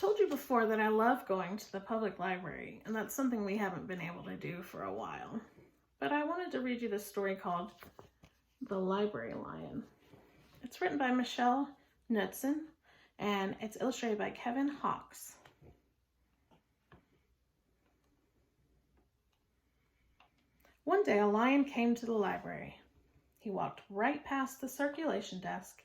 told you before that I love going to the public library, and that's something we haven't been able to do for a while. But I wanted to read you this story called The Library Lion. It's written by Michelle Knudsen, and it's illustrated by Kevin Hawks. One day, a lion came to the library. He walked right past the circulation desk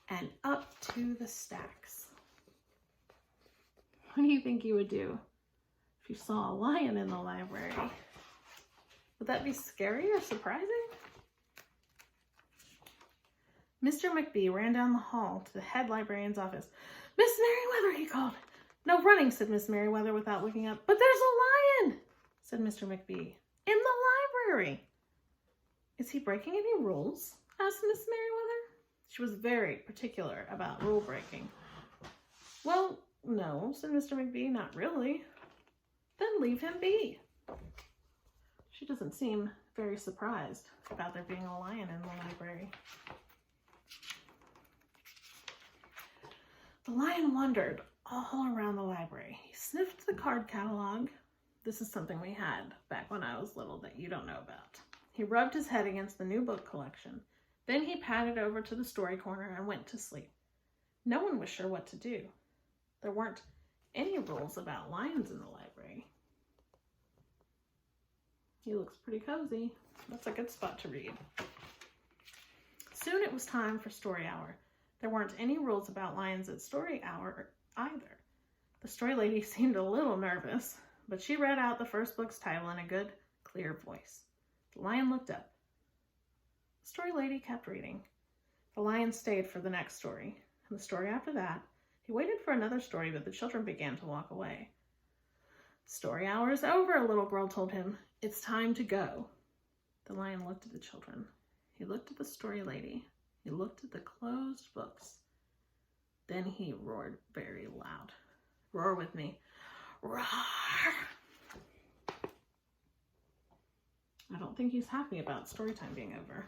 and up to the stacks. What do you think you would do if you saw a lion in the library? Would that be scary or surprising? Mr. McBee ran down the hall to the head librarian's office. "Miss Merriweather," he called. "No running," said Miss Merriweather without looking up. "But there's a lion," said Mr. McBee. "In the library." "Is he breaking any rules?" asked Miss Merriweather. She was very particular about rule breaking. "Well, no," said Mr. McBee, "not really." "Then leave him be." She doesn't seem very surprised about there being a lion in the library. The lion wandered all around the library. He sniffed the card catalog. This is something we had back when I was little that you don't know about. He rubbed his head against the new book collection. Then he padded over to the story corner and went to sleep. No one was sure what to do. There weren't any rules about lions in the library. He looks pretty cozy. That's a good spot to read. Soon it was time for story hour. There weren't any rules about lions at story hour either. The story lady seemed a little nervous, but she read out the first book's title in a good, clear voice. The lion looked up. The story lady kept reading. The lion stayed for the next story, and the story after that. He waited for another story, but the children began to walk away. "Story hour is over," a little girl told him. "It's time to go." The lion looked at the children. He looked at the story lady. He looked at the closed books. Then he roared very loud. Roar with me. Roar! I don't think he's happy about story time being over.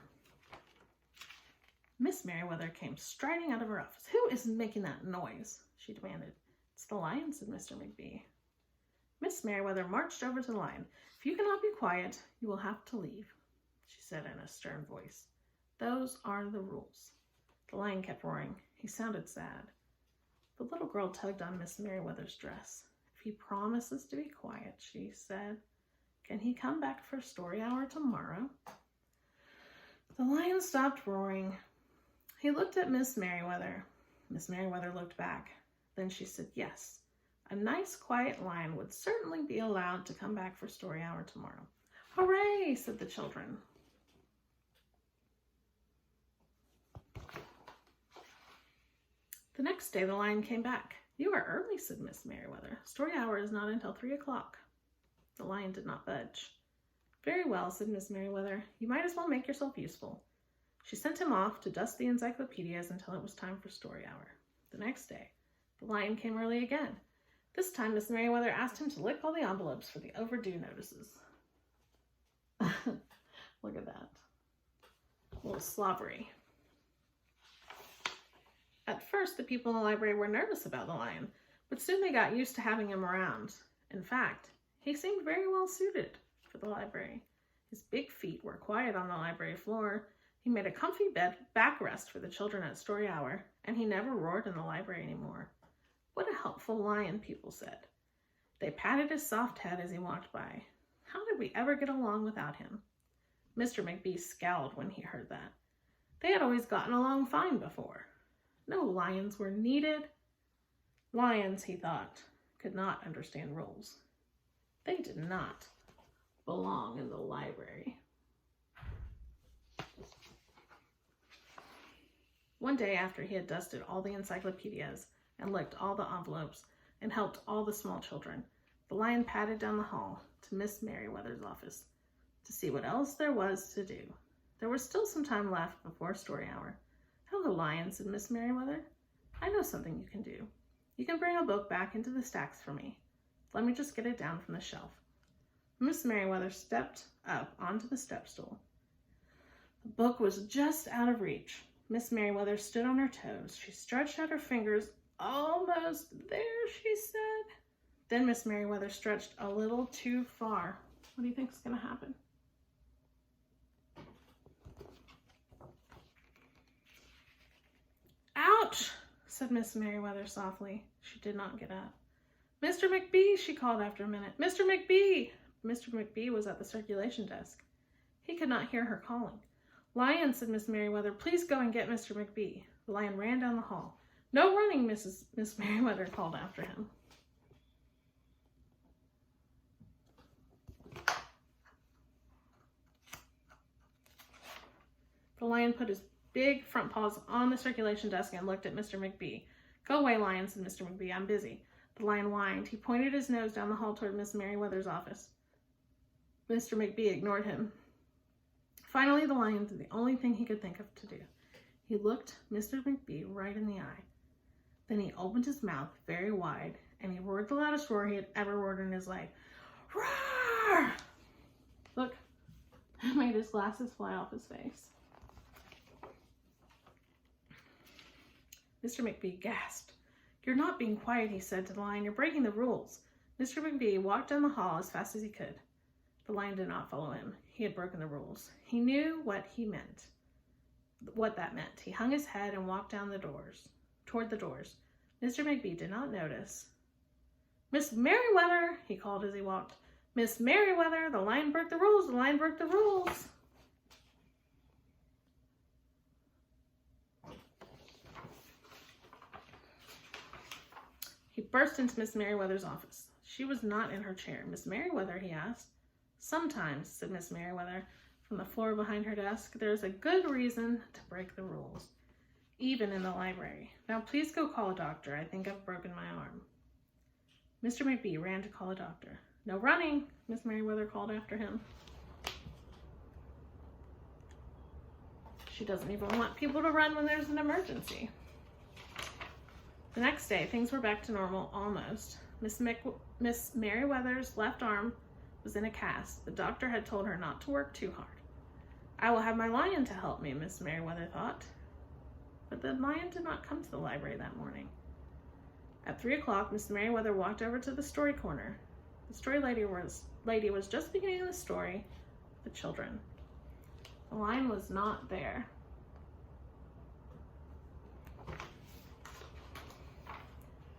Miss Merriweather came striding out of her office. "Who is making that noise?" she demanded. "It's the lion," said Mr. McBee. Miss Merriweather marched over to the lion. "If you cannot be quiet, you will have to leave," she said in a stern voice. "Those are the rules." The lion kept roaring. He sounded sad. The little girl tugged on Miss Merriweather's dress. "If he promises to be quiet," she said, "can he come back for story hour tomorrow?" The lion stopped roaring. He looked at Miss Merriweather. Miss Merriweather looked back. Then she said, "Yes, a nice quiet lion would certainly be allowed to come back for story hour tomorrow." "Hooray!" said the children. The next day the lion came back. "You are early," said Miss Merriweather. "Story hour is not until 3 o'clock. The lion did not budge. "Very well," said Miss Merriweather. "You might as well make yourself useful." She sent him off to dust the encyclopedias until it was time for story hour. The next day, the lion came early again. This time, Miss Merriweather asked him to lick all the envelopes for the overdue notices. Look at that. A little slobbery. At first, the people in the library were nervous about the lion, but soon they got used to having him around. In fact, he seemed very well suited for the library. His big feet were quiet on the library floor. He made a comfy backrest for the children at story hour, and he never roared in the library anymore. What a helpful lion, people said. They patted his soft head as he walked by. How did we ever get along without him? Mr. McBee scowled when he heard that. They had always gotten along fine before. No lions were needed. Lions, he thought, could not understand rules. They did not belong in the library. One day after he had dusted all the encyclopedias and licked all the envelopes and helped all the small children, the lion padded down the hall to Miss Merriweather's office to see what else there was to do. There was still some time left before story hour. "Hello, lion," said Miss Merriweather. "I know something you can do. You can bring a book back into the stacks for me. Let me just get it down from the shelf." Miss Merriweather stepped up onto the step stool. The book was just out of reach. Miss Merriweather stood on her toes. She stretched out her fingers Almost there, she said. Then Miss Merriweather stretched a little too far. What do you think is going to happen? Ouch, said Miss Merriweather softly. She did not get up. Mr. McBee, she called after a minute. Mr. McBee! Mr. McBee was at the circulation desk. He could not hear her calling. Lion, said Miss Merriweather, please go and get Mr. McBee. The lion ran down the hall. No running, Miss Merriweather called after him. The lion put his big front paws on the circulation desk and looked at Mr. McBee. Go away, Lion, said Mr. McBee. I'm busy. The lion whined. He pointed his nose down the hall toward Miss Merriweather's office. Mr. McBee ignored him. Finally, the lion did the only thing he could think of to do. He looked Mr. McBee right in the eye. Then he opened his mouth very wide, and he roared the loudest roar he had ever roared in his life. Roar! Look, it made his glasses fly off his face. Mr. McBee gasped. You're not being quiet, he said to the lion. You're breaking the rules. Mr. McBee walked down the hall as fast as he could. The lion did not follow him. He had broken the rules. He knew what that meant. He hung his head and walked down toward the doors. Mr. McBee did not notice. Miss Merriweather, he called as he walked. Miss Merriweather, the lion broke the rules. The lion broke the rules. He burst into Miss Merriweather's office. She was not in her chair. Miss Merriweather, he asked. Sometimes, said Miss Merriweather, from the floor behind her desk, there is a good reason to break the rules, even in the library. Now, please go call a doctor. I think I've broken my arm. Mr. McBee ran to call a doctor. No running, Miss Merriweather called after him. She doesn't even want people to run when there's an emergency. The next day, things were back to normal, almost. Miss Merriweather's left arm was in a cast. The doctor had told her not to work too hard. I will have my lion to help me, Miss Merriweather thought. But the lion did not come to the library that morning. At 3 o'clock, Miss Merriweather walked over to the story corner. The story lady was just beginning the story with the children. The lion was not there.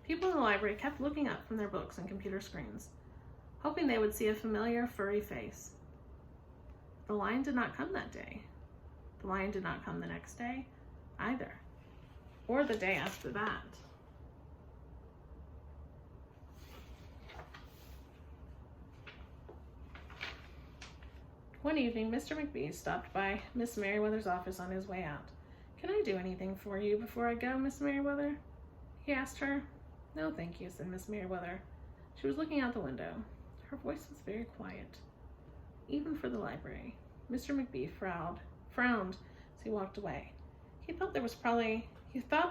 People in the library kept looking up from their books and computer screens, hoping they would see a familiar furry face. The lion did not come that day. The lion did not come the next day either, or the day after that. One evening, Mr. McBee stopped by Miss Merriweather's office on his way out. Can I do anything for you before I go, Miss Merriweather? He asked her. No, thank you, said Miss Merriweather. She was looking out the window. Her voice was very quiet, even for the library. Mr. McBee frowned as he walked away. He thought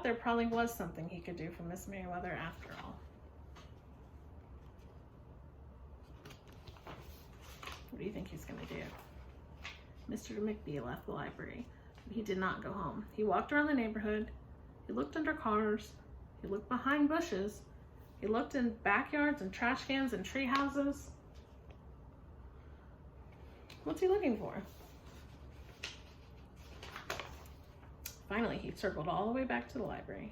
there probably was something he could do for Miss Merriweather after all. What do you think he's going to do? Mr. McBee left the library, but he did not go home. He walked around the neighborhood. He looked under cars. He looked behind bushes. He looked in backyards and trash cans and tree houses. What's he looking for? Finally, he circled all the way back to the library.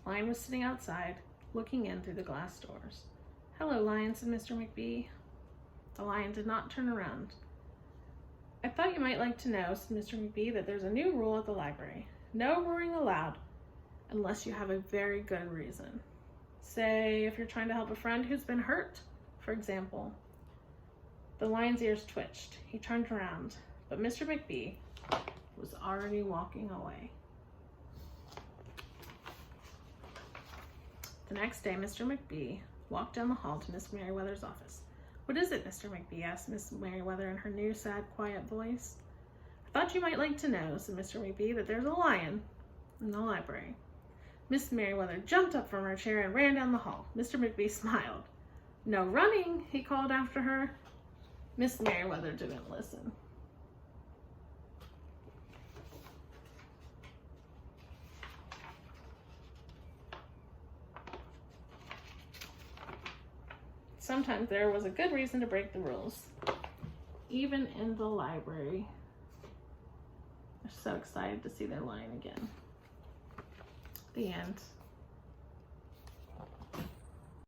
Lion was sitting outside, looking in through the glass doors. Hello, Lion, said Mr. McBee. The lion did not turn around. I thought you might like to know, said Mr. McBee, that there's a new rule at the library. No roaring aloud unless you have a very good reason. Say, if you're trying to help a friend who's been hurt, for example. The lion's ears twitched. He turned around, but Mr. McBee was already walking away. The next day, Mr. McBee walked down the hall to Miss Merriweather's office. What is it, Mr. McBee? Asked Miss Merriweather in her new, sad, quiet voice. I thought you might like to know, said Mr. McBee, that there's a lion in the library. Miss Merriweather jumped up from her chair and ran down the hall. Mr. McBee smiled. No running, he called after her. Miss Merriweather didn't listen. sometimes there was a good reason to break the rules. Even in the library. They're so excited to see their lion again. The end.